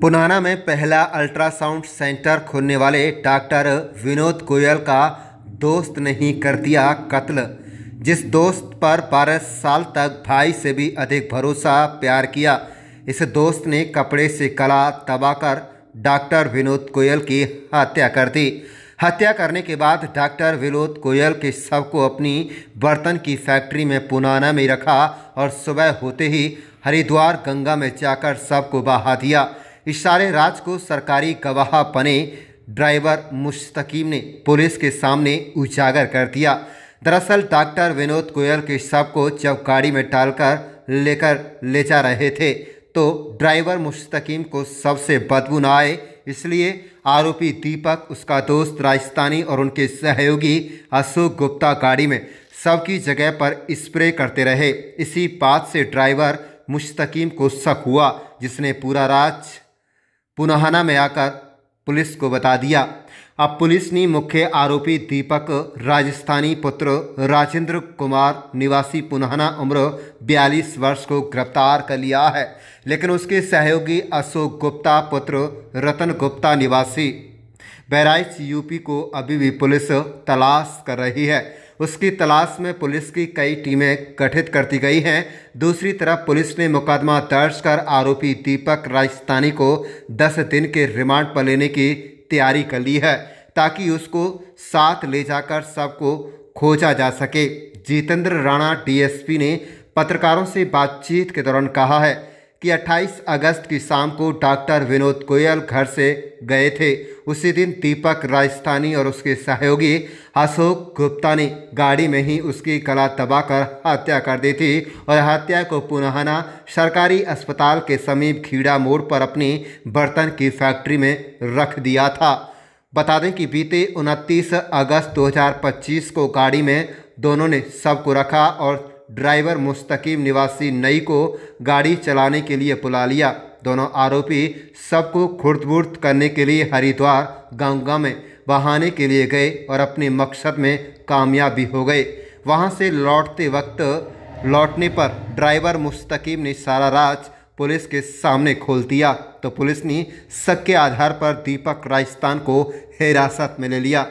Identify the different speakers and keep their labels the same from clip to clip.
Speaker 1: पुनाना में पहला ultrasound centre खोलने वाले डॉक्टर विनोद गोयल का दोस्त ने ही कर दिया कत्ल। जिस दोस्त पर 12 साल तक भाई से भी अधिक भरोसा प्यार किया, इस दोस्त ने कपड़े से गला दबाकर डॉक्टर विनोद गोयल की हत्या कर दी। हत्या करने के बाद डॉक्टर विनोद गोयल के शव को अपनी बर्तन की फैक्ट्री में पुनाना में रखा और सुबह होते ही हरिद्वार गंगा में जाकर शव को बहा दिया। इस सारे राज को सरकारी गवाह बने ड्राइवर मुस्तकीम ने पुलिस के सामने उजागर कर दिया। दरअसल डॉक्टर विनोद गोयल के शव को जब गाड़ी में डालकर लेकर ले जा रहे थे तो ड्राइवर मुस्तकीम को शव से बदबू न आए, इसलिए आरोपी दीपक, उसका दोस्त राजस्थानी और उनके सहयोगी अशोक गुप्ता गाड़ी में शव की जगह पर स्प्रे करते रहे। इसी बात से ड्राइवर मुस्तकीम को शक हुआ, जिसने पूरा राज पुनाना में आकर पुलिस को बता दिया। अब पुलिस ने मुख्य आरोपी दीपक, राजस्थानी पुत्र राजेंद्र कुमार निवासी पुनाना उम्र 42 वर्ष को गिरफ्तार कर लिया है, लेकिन उसके सहयोगी अशोक गुप्ता पुत्र रतन गुप्ता निवासी बहराइच यूपी को अभी भी पुलिस तलाश कर रही है। उसकी तलाश में पुलिस की कई टीमें गठित कर दी गई हैं। दूसरी तरफ पुलिस ने मुकदमा दर्ज कर आरोपी दीपक राजस्थानी को 10 दिन के रिमांड पर लेने की तैयारी कर ली है, ताकि उसको साथ ले जाकर सबको खोजा जा सके। जितेंद्र राणा डीएसपी ने पत्रकारों से बातचीत के दौरान कहा है कि 28 अगस्त की शाम को डॉक्टर विनोद गोयल घर से गए थे। उसी दिन दीपक राजस्थानी और उसके सहयोगी अशोक गुप्ता ने गाड़ी में ही उसकी गला दबाकर हत्या कर दी थी और हत्या को पुनाना सरकारी अस्पताल के समीप खीड़ा मोड़ पर अपनी बर्तन की फैक्ट्री में रख दिया था। बता दें कि बीते 29 अगस्त 2025 को गाड़ी में दोनों ने शव को रखा और ड्राइवर मुस्तकीम निवासी नई को गाड़ी चलाने के लिए बुला लिया। दोनों आरोपी सबको खुर्द-बुर्द करने के लिए हरिद्वार गंगा में बहाने के लिए गए और अपने मकसद में कामयाब भी हो गए। वहां से लौटने पर ड्राइवर मुस्तकीम ने सारा राज पुलिस के सामने खोल दिया, तो पुलिस ने शक के आधार पर दीपक राजस्थान को हिरासत में ले लिया।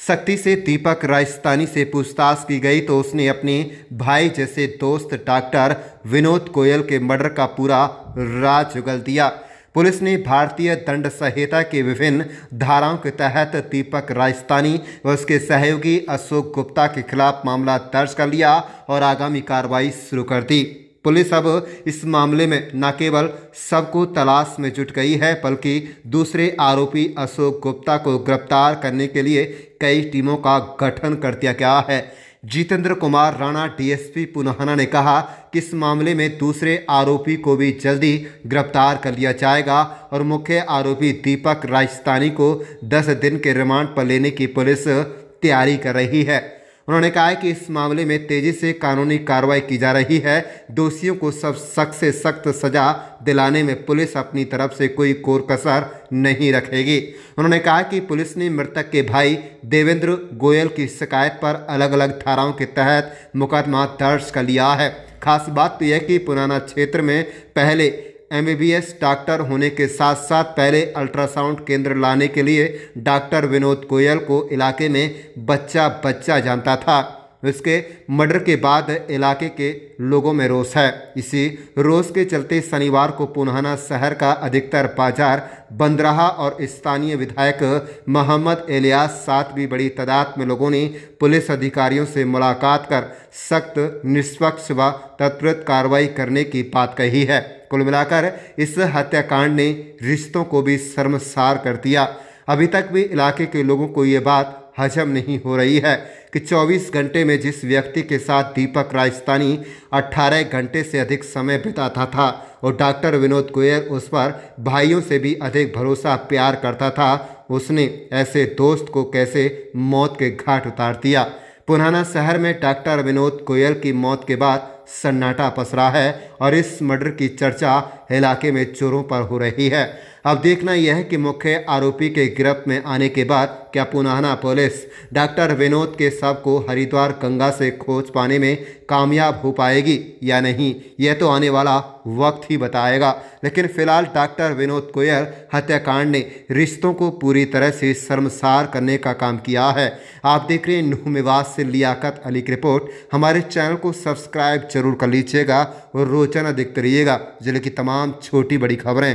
Speaker 1: सख्ती से दीपक राजस्थानी से पूछताछ की गई तो उसने अपने भाई जैसे दोस्त डॉक्टर विनोद गोयल के मर्डर का पूरा राज उगल दिया। पुलिस ने भारतीय दंड संहिता के विभिन्न धाराओं के तहत दीपक राजस्थानी व उसके सहयोगी अशोक गुप्ता के खिलाफ मामला दर्ज कर लिया और आगामी कार्रवाई शुरू कर दी। पुलिस अब इस मामले में न केवल सबको तलाश में जुट गई है, बल्कि दूसरे आरोपी अशोक गुप्ता को गिरफ्तार करने के लिए कई टीमों का गठन कर दिया गया है। जितेंद्र कुमार राणा डीएसपी पुनाना ने कहा कि इस मामले में दूसरे आरोपी को भी जल्दी गिरफ्तार कर लिया जाएगा और मुख्य आरोपी दीपक राजस्थानी को 10 दिन के रिमांड पर लेने की पुलिस तैयारी कर रही है। उन्होंने कहा कि इस मामले में तेजी से कानूनी कार्रवाई की जा रही है। दोषियों को सब सख्त से सख्त सजा दिलाने में पुलिस अपनी तरफ से कोई कोर कसर नहीं रखेगी। उन्होंने कहा कि पुलिस ने मृतक के भाई देवेंद्र गोयल की शिकायत पर अलग अलग धाराओं के तहत मुकदमा दर्ज कर लिया है। खास बात तो यह कि पुनाना क्षेत्र में पहले MBBS डॉक्टर होने के साथ साथ पहले अल्ट्रासाउंड केंद्र लाने के लिए डॉक्टर विनोद गोयल को इलाके में बच्चा जानता था। उसके मर्डर के बाद इलाके के लोगों में रोष है। इसी रोष के चलते शनिवार को पुनाना शहर का अधिकतर बाजार बंद रहा और स्थानीय विधायक मोहम्मद इलियास साथ भी बड़ी तादाद में लोगों ने पुलिस अधिकारियों से मुलाकात कर सख्त, निष्पक्ष व त्वरित कार्रवाई करने की बात कही है। कुल मिलाकर इस हत्याकांड ने रिश्तों को भी शर्मसार कर दिया। अभी तक भी इलाके के लोगों को ये बात हजम नहीं हो रही है कि 24 घंटे में जिस व्यक्ति के साथ दीपक राजस्थानी 18 घंटे से अधिक समय बिताता था और डॉक्टर विनोद गोयल उस पर भाइयों से भी अधिक भरोसा प्यार करता था, उसने ऐसे दोस्त को कैसे मौत के घाट उतार दिया। पुनाना शहर में डॉक्टर विनोद गोयल की मौत के बाद सन्नाटा पसरा है और इस मर्डर की चर्चा इलाके में जोरों पर हो रही है। अब देखना यह है कि मुख्य आरोपी के गिरफ्त में आने के बाद क्या पुनाहना पुलिस डॉक्टर विनोद के शव को हरिद्वार गंगा से खोज पाने में कामयाब हो पाएगी या नहीं, यह तो आने वाला वक्त ही बताएगा। लेकिन फिलहाल डॉक्टर विनोद गोयल हत्याकांड ने रिश्तों को पूरी तरह से शर्मसार करने का काम किया है। आप देख रहे हैं न्यू मेवात से लियाकत अली की रिपोर्ट। हमारे चैनल को सब्सक्राइब जरूर कर लीजिएगा और रोजाना देखते रहिएगा जिले की तमाम छोटी बड़ी खबरें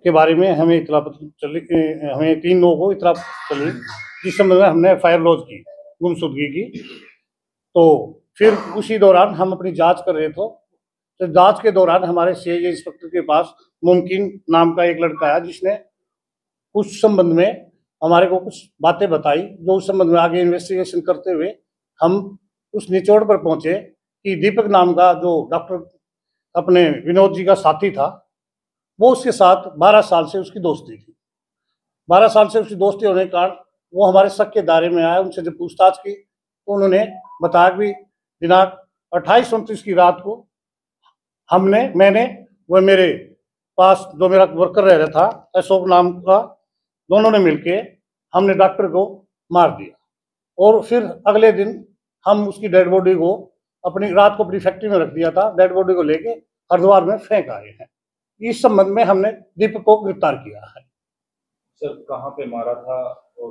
Speaker 2: के बारे में हमें इतला चली। हमें 3 लोगों को इतला चली, जिस संबंध में हमने FIR लॉन्च की गुमशुदगी की। तो फिर उसी दौरान हम अपनी जांच कर रहे थे, तो जांच के दौरान हमारे CI इंस्पेक्टर के पास मुमकिन नाम का एक लड़का आया, जिसने उस संबंध में हमारे को कुछ बातें बताई, जो उस संबंध में आगे इन्वेस्टिगेशन करते हुए हम उस निचोड़ पर पहुंचे कि दीपक नाम का जो डॉक्टर अपने विनोद जी का साथी था, वो उसके साथ 12 साल से उसकी दोस्ती थी। 12 साल से उसकी दोस्ती होने के कारण वो हमारे शक के दायरे में आया। उनसे जब पूछताछ की तो उन्होंने बताया कि दिनांक 28-29 की रात को मैंने वह मेरे पास जो मेरा वर्कर रह रहा था अशोक नाम का, दोनों ने मिलके हमने डॉक्टर को मार दिया। और फिर अगले दिन हम उसकी डेड बॉडी को रात को अपनी फैक्ट्री में रख दिया था। डेड बॉडी को लेके हरिद्वार में फेंक आए हैं। इस संबंध में हमने दीपक को गिरफ्तार किया है।
Speaker 3: सर, कहाँ पे मारा था और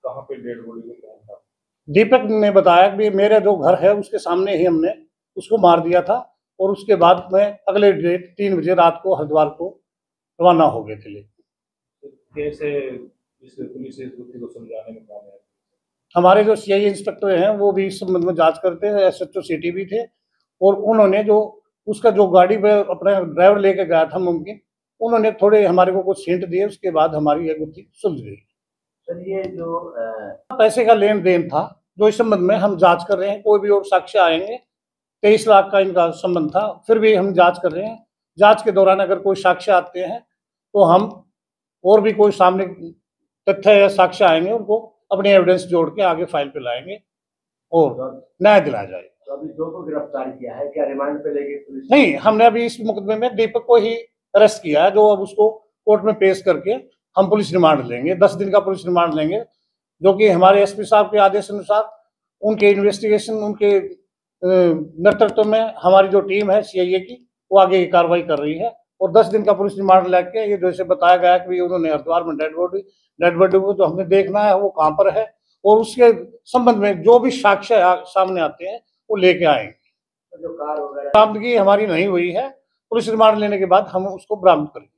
Speaker 3: कहाँ पे डेड बॉडी को फेंका था?
Speaker 2: दीपक ने बताया कि मेरा जो घर है उसके सामने ही हमने उसको मार दिया था, और उसके बाद में अगले 3 बजे रात को हरिद्वार को रवाना हो गए थे।
Speaker 3: कैसे इस पुलिस इस गुत्थी को समझाने में कामयाब?
Speaker 2: हमारे जो CI इंस्पेक्टर हैं वो भी इस संबंध में जांच करते हैं। SHO सिटी भी थे, और उन्होंने जो उसका जो गाड़ी पे अपना ड्राइवर लेके गया था मुमकिन, उन्होंने थोड़े हमारे को कुछ हिंट दिए। उसके बाद हमारी ये गुत्थी सुलझ गई।
Speaker 4: सर, ये जो
Speaker 2: पैसे का लेन देन था, जो इस संबंध में हम जांच कर रहे हैं। कोई भी और साक्ष्य आएंगे। 23 लाख का इनका संबंध था, फिर भी हम जांच कर रहे हैं। जांच के दौरान अगर कोई साक्ष्य आते हैं तो हम और भी कोई सामने तथ्य या साक्ष्य आएंगे, उनको अपनी एविडेंस जोड़ के आगे फाइल पे लाएंगे और न्याय दिलाया जाएगा।
Speaker 4: तो अभी 2 को गिरफ्तार किया है, क्या रिमांड पे लेके पुलिस?
Speaker 2: नहीं, हमने अभी इस मुकदमे में दीपक को ही अरेस्ट किया है, जो अब उसको कोर्ट में पेश करके हम पुलिस रिमांड लेंगे। 10 दिन का पुलिस रिमांड लेंगे, जो कि हमारे SP साहब के आदेश अनुसार उनके इन्वेस्टिगेशन, उनके नेतृत्व में हमारी जो टीम है CIA की, वो आगे की कार्रवाई कर रही है। और 10 दिन का पुलिस रिमांड लेके, ये जैसे बताया गया कि उन्होंने हरिद्वार में डेड बॉडी को तो हमने देखना है वो कहाँ पर है, और उसके संबंध में जो भी साक्ष्य सामने आते हैं वो लेके आएंगे।
Speaker 4: जो कार वगैरह
Speaker 2: बरामदगी हमारी नहीं हुई है। पुलिस रिमांड लेने के बाद हम उसको बरामद करेंगे,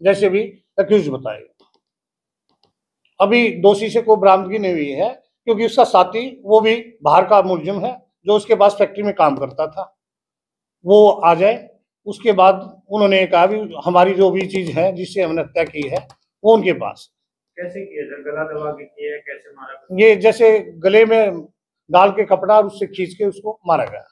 Speaker 2: जैसे भी एक्यूज बताएगा। अभी दोषी से कोई बरामदगी नहीं हुई है, क्योंकि उसका साथी वो भी बाहर का मुलजिम है, जो उसके पास फैक्ट्री में काम करता था। वो आ जाए, उसके बाद उन्होंने कहा भी हमारी जो भी चीज है जिससे हमने हत्या की है वो उनके पास।
Speaker 3: कैसे किया सर? गला दबा के किया है? कैसे मारा?
Speaker 2: ये जैसे गले में डाल के कपड़ा और उससे खींच के उसको मारा गया।